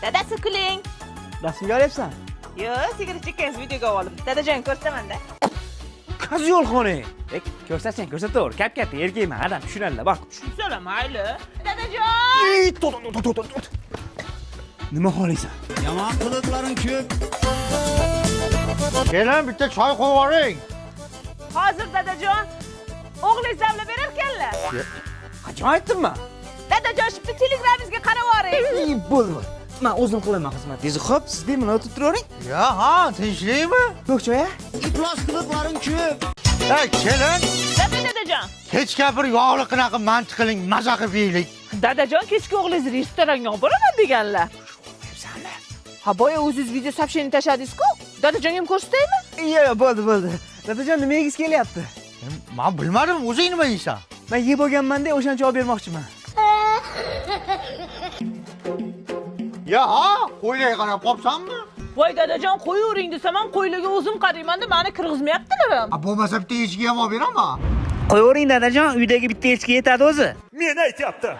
Dadasi kuling. Rasmga olyapsan? Yo'q, sigaret chekkansiz videoga oldim. Dadajon ko'rsataman-da. Qiz yo'lxoni. Ko'rsatsang, ko'rsataver. Kap-katta erkakman, adam tushunadilar. Bak. Tushunsalar mayli. Dadajon! Tut. Nima xohlaysan? Yomon qiliqlaring ko'p. Kelin bitta choy qo'yib yuboring. Hozir dadajon o'g'lingiz zavla berar ekanlar. Qachon aytdimmi? Dadajon shibda telegramingizga qarab oring. Bo'ldi. Men o'zim qilaman xizmatingizni. Xo'p, siz bemalol o'tirib turavering. Ha, tinchlikmi? Yo'q choy-a? Iflos qiliqlaring ko'p. Ey, kelin. Dadajon. Kechga bir yog'li qanaqa mantiq qiling, maza qilib yeylik. Dadajon kechki o'g'lingizni restoranga olib boraman deganlar. Ha, boya o'zingiz video сообщение tashladingiz-ku. Dadajonga ham ko'rsataymi? Yo'q, bo'ldi. Dadajon, nima yegiz kelyapti? Men bilmadim, o'zing nima yeysan? Men yeb olganman-da, o'shancha olib bermoqchiman. Ya, qo'ylarga qarab qopsanmi? Voy dadajon, qo'yavering desam ham qo'ylarga o'zim qarayman-da, meni kirgizmayaptilar ham. Bo'lmasa bitta echki ham olib beraman. Qo'yavering dadajon, uydagi bitta echki yetadi o'zi. Men aytyapti.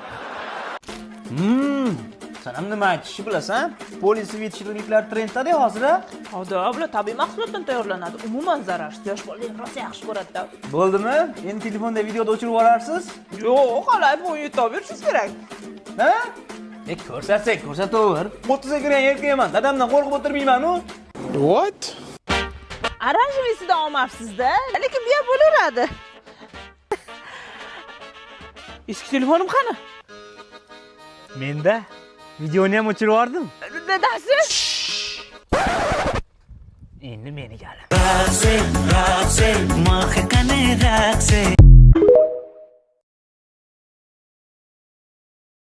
Sanam nima aytishni bilasan? Polisivit shirinliklar trendda hozir. Hozir bular tabiiy mahsulotdan tayyorlanadi. Umuman zararsiz. Yosh bolalar rosa yaxshi ko'radi-da. Bo'ldimi? Endi telefonda videoda o'chirib yuborarsiz? Yo'q, qalay bu yutib berishingiz kerak. Ha? Ko'rsatsak, ko'rsataver. 30 ga erkakman, dadamdan qo'rqib o'tirmayman-ku. What? Oranjevisidan olmabsiz-da, lekin bu ham bo'laveradi. Eski telefonim qani? Menda videoni ham o'chirib yubordim. Dadasi? Endi meni galim. Raqse, mohiqane raqse.